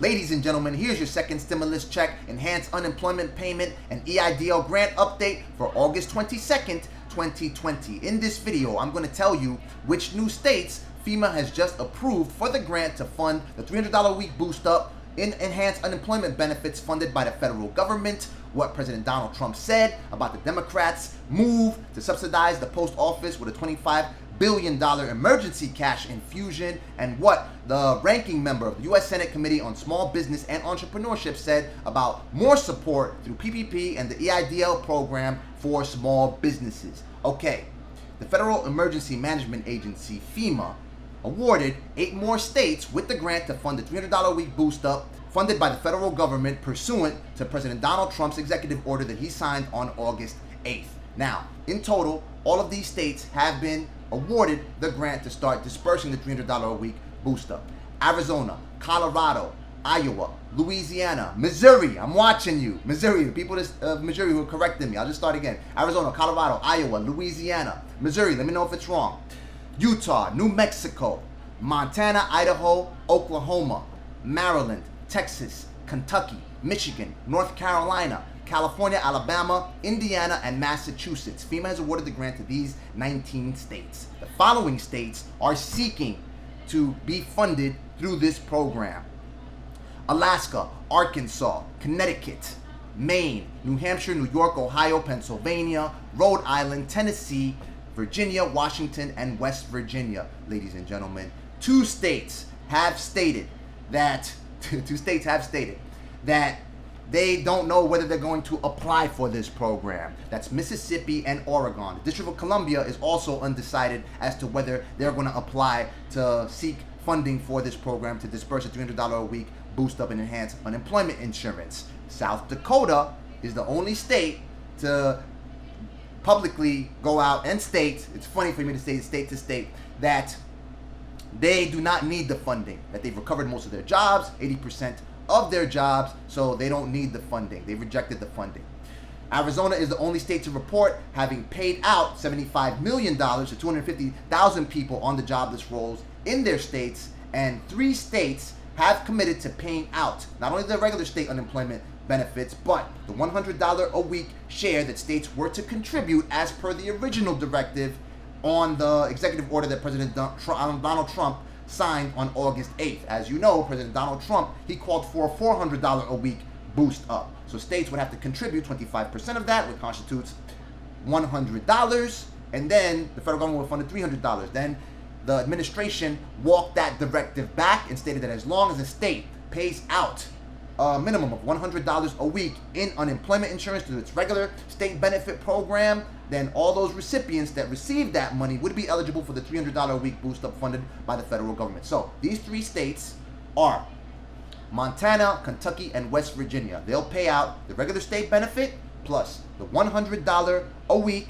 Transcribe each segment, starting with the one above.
Ladies and gentlemen, here's your second stimulus check, enhanced unemployment payment, and EIDL grant update for August 22nd, 2020. In this video, I'm going to tell you which new states FEMA has just approved for the grant to fund the $300 a week boost up in enhanced unemployment benefits funded by the federal government, what President Donald Trump said about the Democrats' move to subsidize the post office with a $25 billion emergency cash infusion, and what the ranking member of the U.S. Senate Committee on Small Business and Entrepreneurship said about more support through PPP and the EIDL program for small businesses. Okay, the Federal Emergency Management Agency, FEMA, awarded 8 more states with the grant to fund the $300 a week boost up funded by the federal government pursuant to President Donald Trump's executive order that he signed on August 8th. Now, in total, all of these states have been awarded the grant to start dispersing the $300 a week boost up. Arizona, Colorado, Iowa, Louisiana, Missouri, I'm watching you. Missouri, the people of Missouri who are correcting me. I'll just start again. Arizona, Colorado, Iowa, Louisiana, Missouri, let me know if it's wrong. Utah, New Mexico, Montana, Idaho, Oklahoma, Maryland, Texas, Kentucky, Michigan, North Carolina, California, Alabama, Indiana, and Massachusetts. FEMA has awarded the grant to these 19 states. The following states are seeking to be funded through this program: Alaska, Arkansas, Connecticut, Maine, New Hampshire, New York, Ohio, Pennsylvania, Rhode Island, Tennessee, Virginia, Washington, and West Virginia. Ladies and gentlemen, two states have stated that they don't know whether they're going to apply for this program. That's Mississippi and Oregon. The District of Columbia is also undecided as to whether they're going to apply to seek funding for this program to disperse a $300 a week boost up and enhance unemployment insurance. South Dakota is the only state to publicly go out and state, it's funny for me to say state to state, that they do not need the funding, that they've recovered most of their jobs, 80% of their jobs, so they don't need the funding. They rejected the funding. Arizona is the only state to report having paid out $75 million to 250,000 people on the jobless rolls in their states, and 3 states have committed to paying out not only the regular state unemployment benefits, but the $100 a week share that states were to contribute as per the original directive on the executive order that President Donald Trump signed on August 8th. As you know, President Donald Trump, he called for a $400 a week boost up. So states would have to contribute 25% of that, which constitutes $100, and then the federal government would fund $300. Then the administration walked that directive back and stated that as long as the state pays out a minimum of $100 a week in unemployment insurance through its regular state benefit program, then all those recipients that received that money would be eligible for the $300 a week boost up funded by the federal government. So these 3 states are Montana, Kentucky, and West Virginia. They'll pay out the regular state benefit plus the $100 a week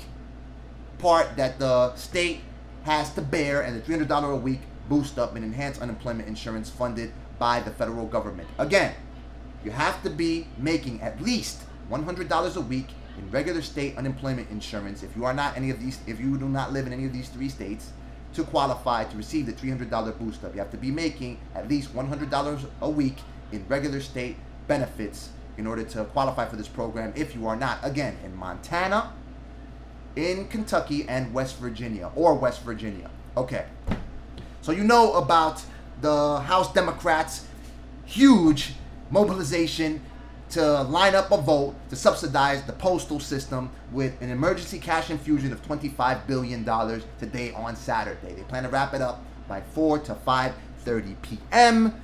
part that the state has to bear, and the $300 a week boost up and enhanced unemployment insurance funded by the federal government. Again, you have to be making at least $100 a week in regular state unemployment insurance if you are not if you do not live in any of these 3 states to qualify to receive the $300 boost up. You have to be making at least $100 a week in regular state benefits in order to qualify for this program. If you are not, again, in Montana, in Kentucky, and West Virginia. Okay, so you know about the House Democrats' huge mobilization to line up a vote to subsidize the postal system with an emergency cash infusion of $25 billion today on Saturday. They plan to wrap it up by 4 to 5:30 p.m.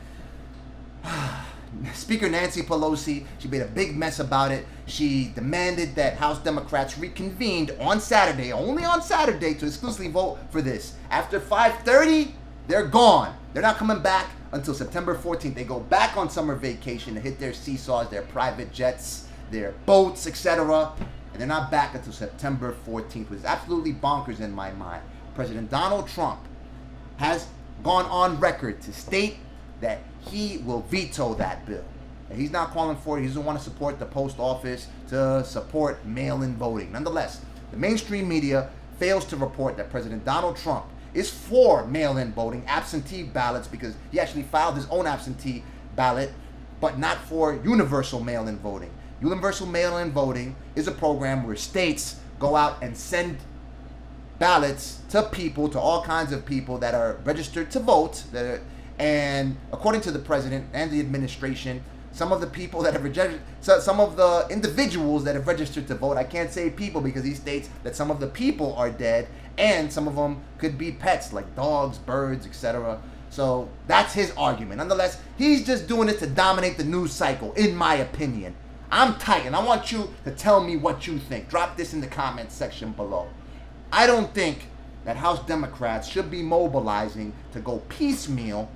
Speaker Nancy Pelosi, she made a big mess about it. She demanded that House Democrats reconvened on Saturday, only on Saturday, to exclusively vote for this. After 5:30, they're gone. They're not coming back until September 14th. They go back on summer vacation to hit their seesaws, their private jets, their boats, etc. And they're not back until September 14th, which is absolutely bonkers in my mind. President Donald Trump has gone on record to state that he will veto that bill. And he's not calling for it. He doesn't want to support the post office to support mail-in voting. Nonetheless, the mainstream media fails to report that President Donald Trump is for mail-in voting, absentee ballots, because he actually filed his own absentee ballot but not for universal mail-in voting. Universal mail-in voting is a program where states go out and send ballots to people, to all kinds of people that are registered to vote. And according to the president and the administration, some of the people that have registered, some of the individuals that have registered to vote, I can't say people because he states that some of the people are dead and some of them could be pets like dogs, birds, etc. So that's his argument. Nonetheless, he's just doing it to dominate the news cycle, in my opinion. I'm tight, and I want you to tell me what you think. Drop this in the comments section below. I don't think that House Democrats should be mobilizing to go piecemeal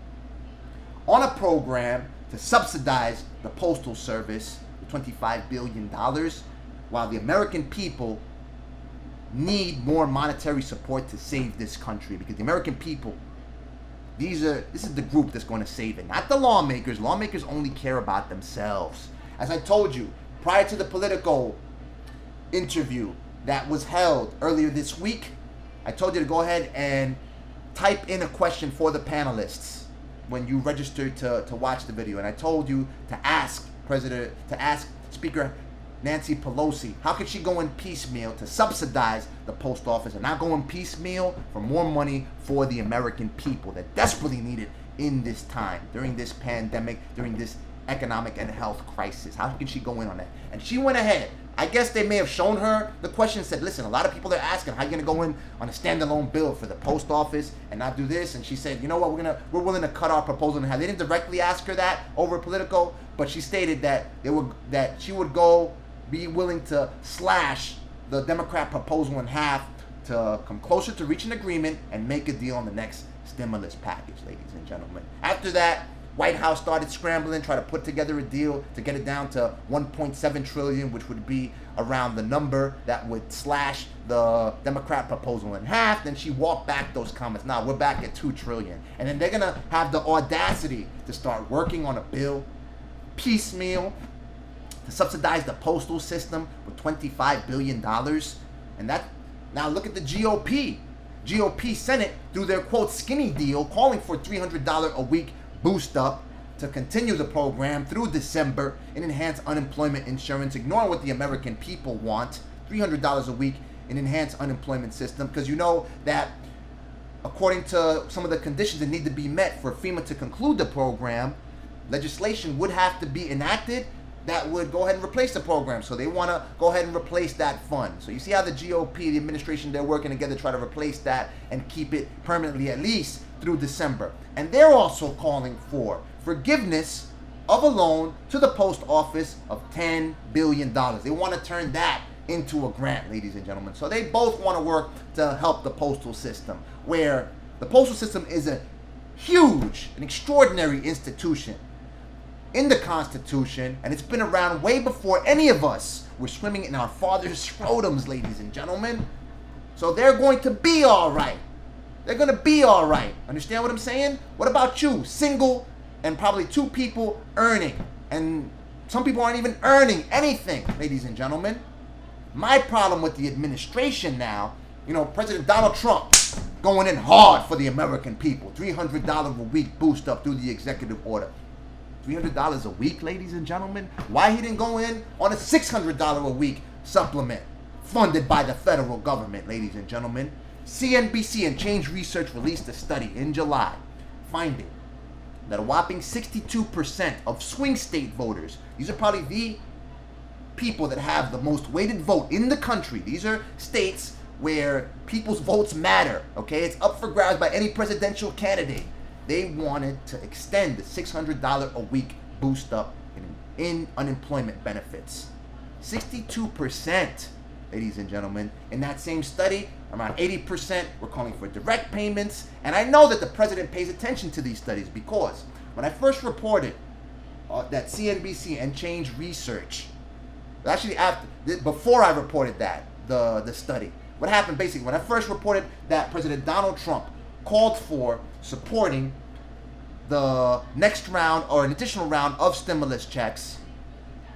on a program to subsidize the Postal Service with $25 billion while the American people need more monetary support to save this country. Because the American people, this is the group that's going to save it, not the lawmakers. Lawmakers only care about themselves. As I told you, prior to the Politico interview that was held earlier this week, I told you to go ahead and type in a question for the panelists when you registered to watch the video. And I told you to ask Speaker Nancy Pelosi, how could she go in piecemeal to subsidize the post office and not go in piecemeal for more money for the American people that desperately need it in this time, during this pandemic, during this economic and health crisis? How can she go in on that? And she went ahead. I guess they may have shown her the question and said, listen, a lot of people are asking, how are you going to go in on a standalone bill for the post office and not do this? And she said, you know what, we're willing to cut our proposal in half. They didn't directly ask her that over Politico, but she stated that she would be willing to slash the Democrat proposal in half to come closer to reach an agreement and make a deal on the next stimulus package, ladies and gentlemen. After that, White House started scrambling, trying to put together a deal to get it down to $1.7 trillion, which would be around the number that would slash the Democrat proposal in half. Then she walked back those comments. Now we're back at $2 trillion. And then they're going to have the audacity to start working on a bill, piecemeal, to subsidize the postal system with $25 billion. And that, now look at the GOP. GOP Senate, through their, quote, skinny deal, calling for $300 a week boost up to continue the program through December and enhance unemployment insurance, ignoring what the American people want. $300 a week in enhanced unemployment system, because you know that according to some of the conditions that need to be met for FEMA to conclude the program, legislation would have to be enacted that would go ahead and replace the program. So they want to go ahead and replace that fund. So you see how the GOP, the administration, they're working together to try to replace that and keep it permanently at least through December. And they're also calling for forgiveness of a loan to the post office of $10 billion. They want to turn that into a grant, ladies and gentlemen. So they both want to work to help the postal system, where the postal system is a huge, an extraordinary institution in the Constitution, and it's been around way before any of us were swimming in our father's scrotums, ladies and gentlemen. So they're going to be all right. They're going to be all right. Understand what I'm saying? What about you? Single and probably two people earning. And some people aren't even earning anything, ladies and gentlemen. My problem with the administration now, you know, President Donald Trump going in hard for the American people. $300 a week boost up through the executive order. $300 a week, ladies and gentlemen. Why he didn't go in on a $600 a week supplement funded by the federal government, ladies and gentlemen. CNBC and Change Research released a study in July finding that a whopping 62% of swing state voters, these are probably the people that have the most weighted vote in the country. These are states where people's votes matter, okay? It's up for grabs by any presidential candidate. They wanted to extend the $600 a week boost up in unemployment benefits. 62%, ladies and gentlemen. In that same study, around 80% were calling for direct payments. And I know that the president pays attention to these studies, because when I first reported that CNBC and Change Research, actually before I reported that, the study, what happened basically, when I first reported that President Donald Trump called for supporting the next round or an additional round of stimulus checks,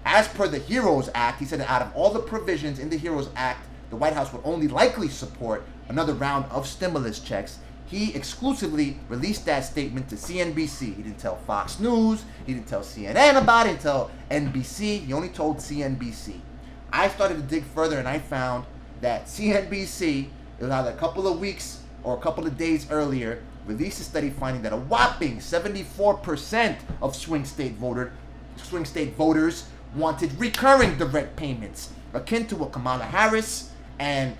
as per the HEROES Act, he said that out of all the provisions in the HEROES Act, the White House would only likely support another round of stimulus checks. he exclusively released that statement to CNBC. He didn't tell Fox News. He didn't tell CNN about it. He didn't tell NBC. He only told CNBC. I started to dig further, and I found that CNBC, it was either a couple of weeks or a couple of days earlier, released a study finding that a whopping 74% of swing state voters wanted recurring direct payments, akin to what Kamala Harris and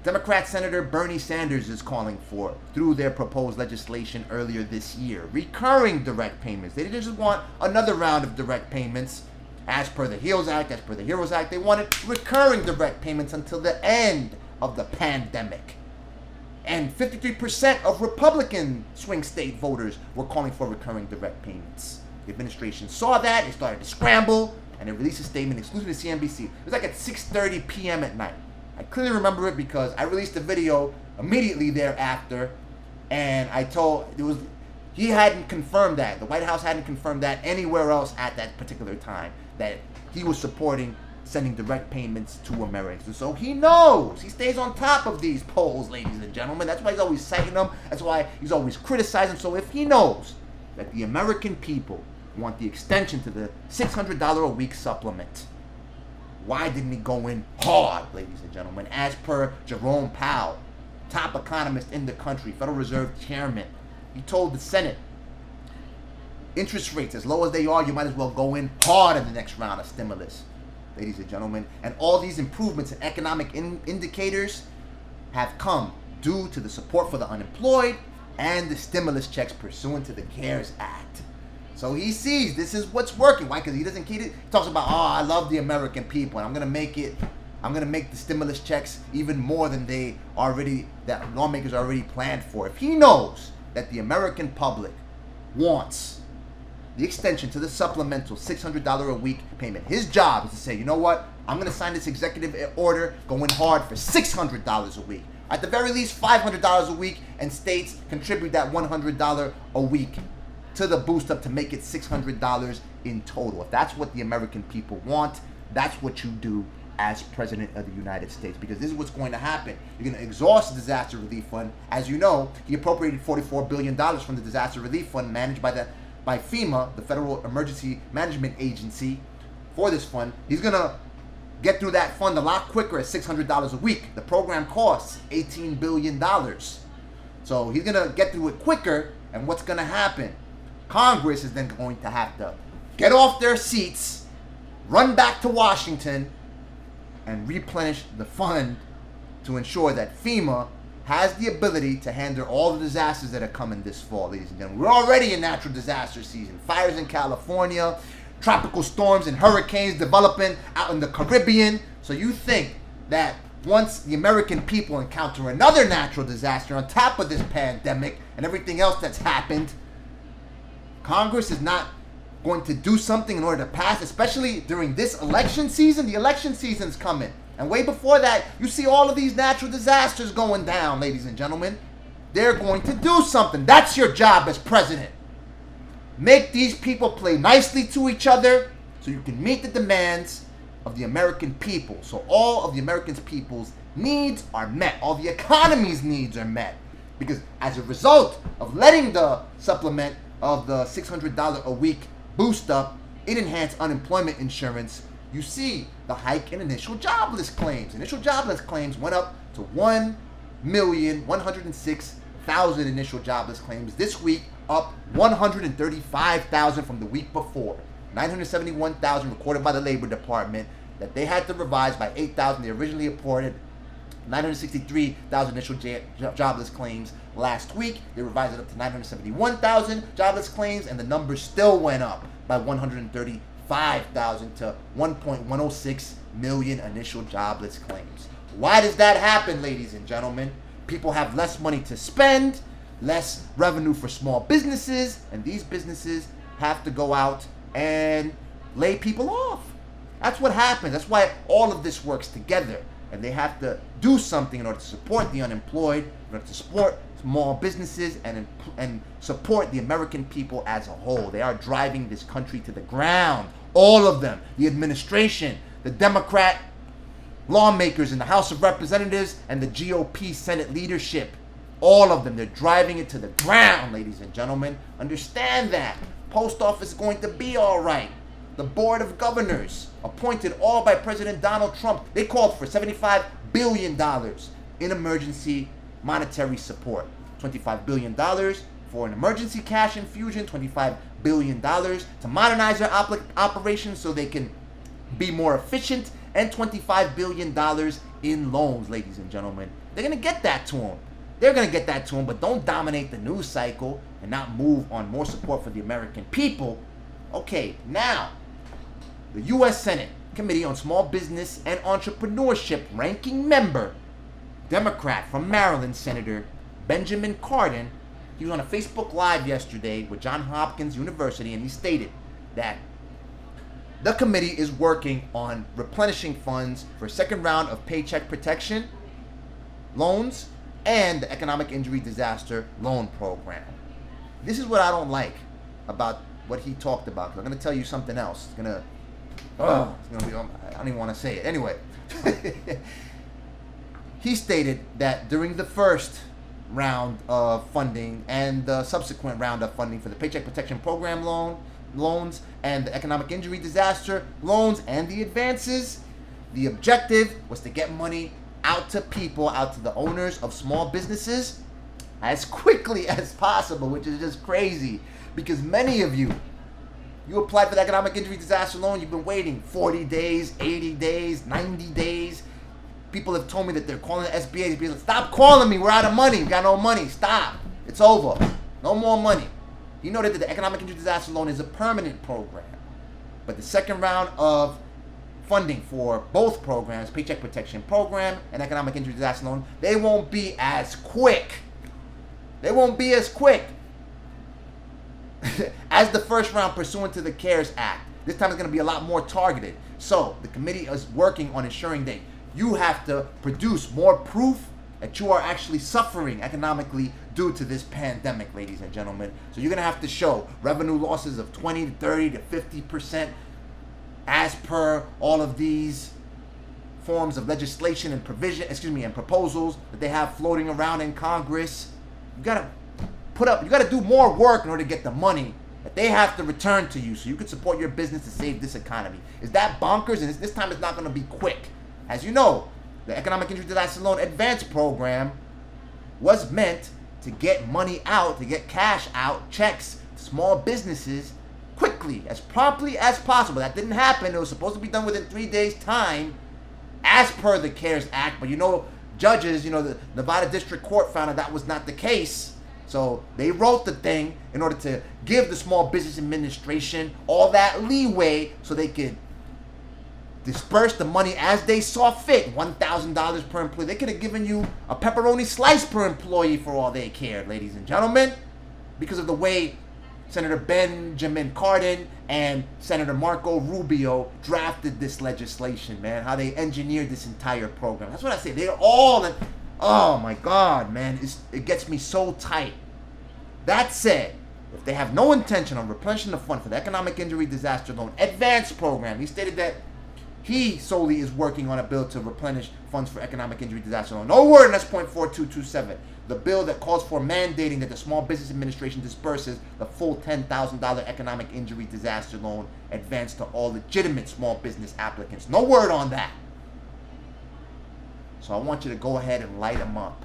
Democrat Senator Bernie Sanders is calling for through their proposed legislation earlier this year. Recurring direct payments. They didn't just want another round of direct payments as per the HEROES Act. They wanted recurring direct payments until the end of the pandemic. And 53% of Republican swing state voters were calling for recurring direct payments. The administration saw that, it started to scramble, and it released a statement exclusively to CNBC. It was like at 6:30 p.m. at night. I clearly remember it because I released a video immediately thereafter, and he hadn't confirmed that. The White House hadn't confirmed that anywhere else at that particular time, that he was supporting sending direct payments to Americans. So he knows. He stays on top of these polls, ladies and gentlemen. That's why he's always citing them. That's why he's always criticizing. So if he knows that the American people want the extension to the $600 a week supplement, why didn't he go in hard, ladies and gentlemen? As per Jerome Powell, top economist in the country, Federal Reserve Chairman, he told the Senate, interest rates as low as they are, you might as well go in hard in the next round of stimulus, ladies and gentlemen. And all these improvements in economic indicators have come due to the support for the unemployed and the stimulus checks pursuant to the CARES Act. So he sees this is what's working. Why? Because he doesn't keep it. He talks about, I love the American people, and I'm gonna make the stimulus checks even more than that lawmakers already planned for. If he knows that the American public wants the extension to the supplemental $600 a week payment, his job is to say, you know what? I'm gonna sign this executive order going hard for $600 a week. At the very least, $500 a week, and states contribute that $100 a week to the boost up to make it $600 in total. If that's what the American people want, that's what you do as President of the United States, because this is what's going to happen. You're going to exhaust the disaster relief fund. As you know, he appropriated $44 billion from the disaster relief fund managed by FEMA, the Federal Emergency Management Agency, for this fund. He's going to get through that fund a lot quicker at $600 a week. The program costs $18 billion. So he's going to get through it quicker, and what's going to happen? Congress is then going to have to get off their seats, run back to Washington, and replenish the fund to ensure that FEMA has the ability to handle all the disasters that are coming this fall, ladies and gentlemen. We're already in natural disaster season. Fires in California, tropical storms and hurricanes developing out in the Caribbean. So you think that once the American people encounter another natural disaster on top of this pandemic and everything else that's happened, Congress is not going to do something in order to pass, especially during this election season? The election season's coming. And way before that, you see all of these natural disasters going down, ladies and gentlemen. They're going to do something. That's your job as president. Make these people play nicely to each other so you can meet the demands of the American people. So all of the American people's needs are met. All the economy's needs are met. Because as a result of letting the supplement of the $600 a week boost up in enhanced unemployment insurance, you see the hike in initial jobless claims. Initial jobless claims went up to 1,106,000 initial jobless claims this week, up 135,000 from the week before. 971,000 recorded by the Labor Department that they had to revise by 8,000. They originally reported 963,000 initial jobless claims last week. They revised it up to 971,000 jobless claims, and the numbers still went up by 135,000 to 1.106 million initial jobless claims. Why does that happen, ladies and gentlemen? People have less money to spend, less revenue for small businesses, and these businesses have to go out and lay people off. That's what happens. That's why all of this works together. And they have to do something in order to support the unemployed, in order to support small businesses, and support the American people as a whole. They are driving this country to the ground. All of them. The administration, the Democrat lawmakers in the House of Representatives, and the GOP Senate leadership. All of them. They're driving it to the ground, ladies and gentlemen. Understand that. Post office is going to be all right. The Board of Governors, appointed all by President Donald Trump, they called for $75 billion in emergency monetary support. $25 billion for an emergency cash infusion, $25 billion to modernize their operations so they can be more efficient, and $25 billion in loans, ladies and gentlemen. They're going to get that to them. They're going to get that to them, but don't dominate the news cycle and not move on more support for the American people. Okay, now, the U.S. Senate Committee on Small Business and Entrepreneurship ranking member, Democrat from Maryland, Senator Benjamin Cardin, he was on a Facebook Live yesterday with Johns Hopkins University, and he stated that the committee is working on replenishing funds for a second round of paycheck protection loans and the economic injury disaster loan program. This is what I don't like about what he talked about. I'm going to tell you something else. It's going to be, I don't even want to say it. Anyway, he stated that during the first round of funding and the subsequent round of funding for the Paycheck Protection Program loans and the economic injury disaster loans and the advances, the objective was to get money out to people, out to the owners of small businesses as quickly as possible, which is just crazy because many of you applied for the economic injury disaster loan, you've been waiting 40 days, 80 days, 90 days. People have told me that they're calling the SBA. People like, stop calling me, we're out of money, we got no money, stop, it's over, no more money. You know that the economic injury disaster loan is a permanent program, but the second round of funding for both programs, Paycheck Protection Program and Economic Injury Disaster Loan, they won't be as quick. They won't be as quick as the first round pursuant to the CARES Act. This time it's going to be a lot more targeted. So the committee is working on ensuring that you have to produce more proof that you are actually suffering economically due to this pandemic, ladies and gentlemen. So you're going to have to show revenue losses of 20 to 30 to 50% as per all of these forms of legislation and and proposals that they have floating around in Congress. You gotta do more work in order to get the money that they have to return to you so you can support your business to save this economy. Is that bonkers? And this time it's not gonna be quick. As you know, the Economic Injury Disaster Loan Advance Program was meant to get money out, to get cash out, checks to small businesses quickly, as promptly as possible. That didn't happen. It was supposed to be done within 3 days' time as per the CARES Act, but judges, the Nevada District Court found that was not the case. So they wrote the thing in order to give the Small Business Administration all that leeway so they could disperse the money as they saw fit. $1,000 per employee. They could have given you a pepperoni slice per employee for all they cared, ladies and gentlemen, because of the way Senator Benjamin Cardin and Senator Marco Rubio drafted this legislation, man. How they engineered this entire program. That's what I say. They're all... Oh, my God, man. It gets me so tight. That said, if they have no intention of replenishing the fund for the Economic Injury Disaster Loan Advance Program, he stated that he solely is working on a bill to replenish funds for Economic Injury Disaster Loan. No word, and that's point 4227. The bill that calls for mandating that the Small Business Administration disperses the full $10,000 Economic Injury Disaster Loan advance to all legitimate small business applicants. No word on that. So I want you to go ahead and light them up.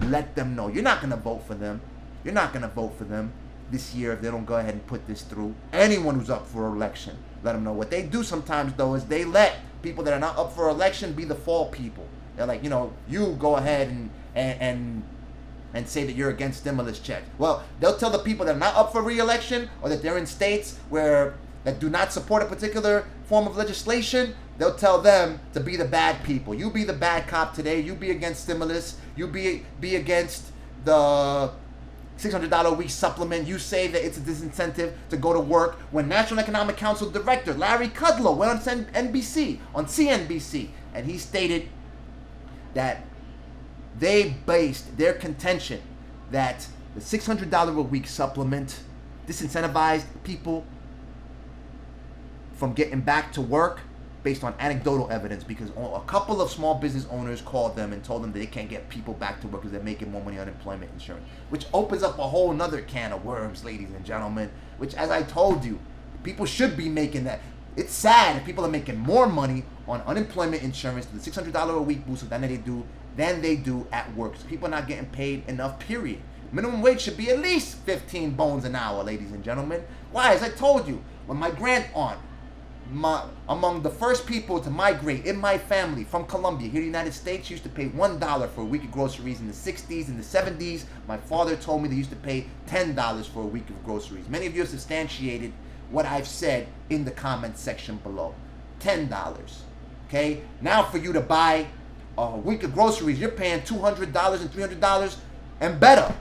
Let them know. You're not going to vote for them. You're not going to vote for them this year if they don't go ahead and put this through. Anyone who's up for election, let them know. What they do sometimes, though, is they let people that are not up for election be the fall people. They're like, you go ahead and say that you're against stimulus checks. Well, they'll tell the people that are not up for re-election or that they're in states that do not support a particular form of legislation, they'll tell them to be the bad people. You be the bad cop today. You be against stimulus. You be against the $600 a week supplement. You say that it's a disincentive to go to work. When National Economic Council Director Larry Kudlow went on CNBC, and he stated that they based their contention that the $600 a week supplement disincentivized people from getting back to work based on anecdotal evidence, because a couple of small business owners called them and told them that they can't get people back to work because they're making more money on unemployment insurance, which opens up a whole nother can of worms, ladies and gentlemen, which, as I told you, people should be making that. It's sad if people are making more money on unemployment insurance, the $600 a week boost than they do at work. So people are not getting paid enough, period. Minimum wage should be at least 15 bones an hour, ladies and gentlemen. Why? As I told you, when my grand aunt, among the first people to migrate in my family from Colombia here in the United States, used to pay $1 for a week of groceries in the 60s and the 70s. My father told me they used to pay $10 for a week of groceries. Many of you have substantiated what I've said in the comments section below. $10. Okay? Now for you to buy a week of groceries, you're paying $200 and $300 and better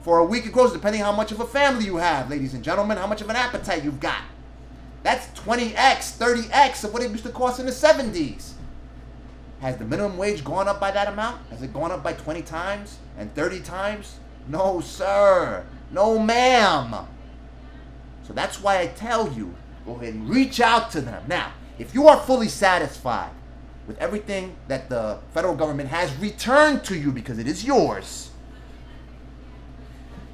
for a week of groceries, depending how much of a family you have, ladies and gentlemen, how much of an appetite you've got. That's 20x, 30x of what it used to cost in the 70s. Has the minimum wage gone up by that amount? Has it gone up by 20 times and 30 times? No, sir. No, ma'am. So that's why I tell you, go ahead and reach out to them. Now, if you are fully satisfied with everything that the federal government has returned to you, because it is yours,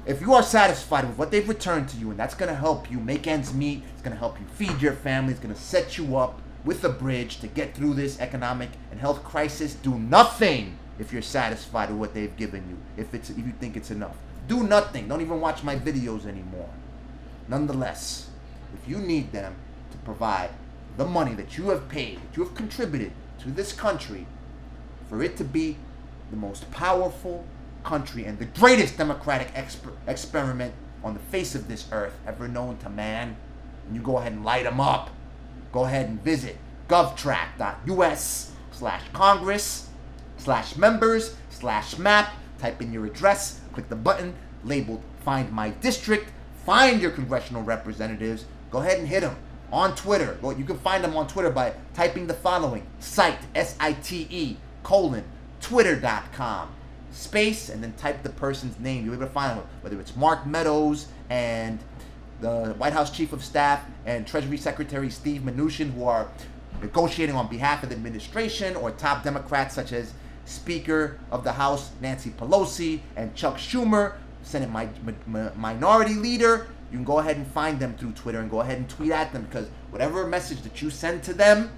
if you are satisfied with what they've returned to you, and that's going to help you make ends meet, it's going to help you feed your family, it's going to set you up with a bridge to get through this economic and health crisis, do nothing if you're satisfied with what they've given you, if you think it's enough. Do nothing. Don't even watch my videos anymore. Nonetheless, if you need them to provide the money that you have paid, that you have contributed to this country, for it to be the most powerful country and the greatest democratic experiment on the face of this earth ever known to man, and you go ahead and light them up, go ahead and visit govtrack.us/congress/members/map, type in your address, click the button labeled Find My District, find your congressional representatives, go ahead and hit them on Twitter. You can find them on Twitter by typing the following: site, SITE, Twitter.com, space, and then type the person's name. You'll be able to find them, whether it's Mark Meadows and the White House Chief of Staff and Treasury Secretary Steve Mnuchin, who are negotiating on behalf of the administration, or top Democrats such as Speaker of the House Nancy Pelosi and Chuck Schumer, Senate Minority Leader. You can go ahead and find them through Twitter and go ahead and tweet at them, because whatever message that you send to them,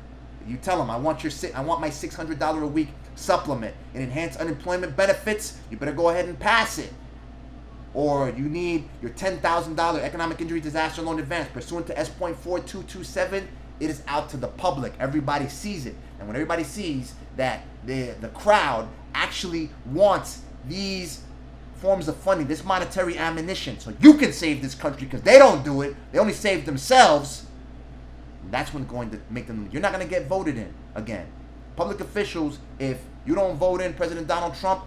you tell them, I want my $600 a week supplement and enhanced unemployment benefits, you better go ahead and pass it. Or you need your $10,000 economic injury disaster loan advance pursuant to S.4227, it is out to the public. Everybody sees it. And when everybody sees that the crowd actually wants these forms of funding, this monetary ammunition, so you can save this country, because they don't do it, they only save themselves, that's when going to make them, you're not going to get voted in again. Public officials, if you don't vote in President Donald Trump,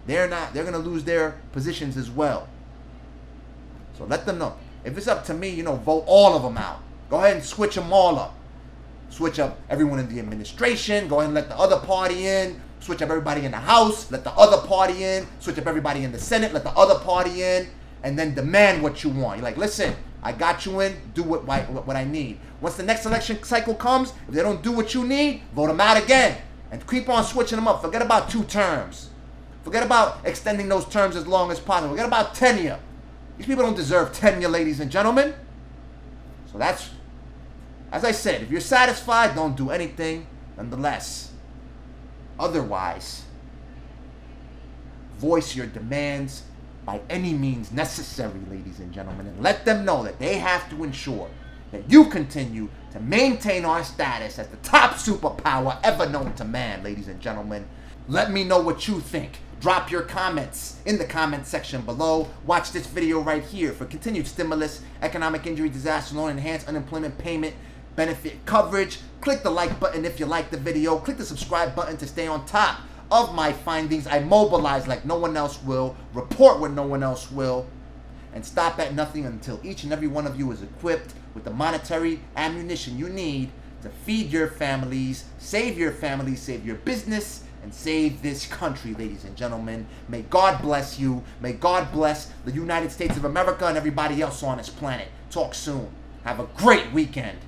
they're going to lose their positions as well. So let them know. If it's up to me, vote all of them out. Go ahead and switch them all up. Switch up everyone in the administration. Go ahead and let the other party in. Switch up everybody in the House. Let the other party in. Switch up everybody in the Senate. Let the other party in. And then demand what you want. You're like, listen, I got you in. Do what I need. Once the next election cycle comes, if they don't do what you need, vote them out again. And keep on switching them up. Forget about 2 terms. Forget about extending those terms as long as possible. Forget about tenure. These people don't deserve tenure, ladies and gentlemen. So that's, as I said, if you're satisfied, don't do anything. Nonetheless, otherwise, voice your demands by any means necessary, ladies and gentlemen, and let them know that they have to ensure that you continue to maintain our status as the top superpower ever known to man, ladies and gentlemen. Let me know what you think. Drop your comments in the comment section below. Watch this video right here for continued stimulus, economic injury disaster loan, enhanced unemployment payment benefit coverage. Click the like button if you like the video. Click the subscribe button to stay on top of my findings. I mobilize like no one else will, report when no one else will, and stop at nothing until each and every one of you is equipped with the monetary ammunition you need to feed your families, save your business, and save this country, ladies and gentlemen. May God bless you. May God bless the United States of America and everybody else on this planet. Talk soon. Have a great weekend.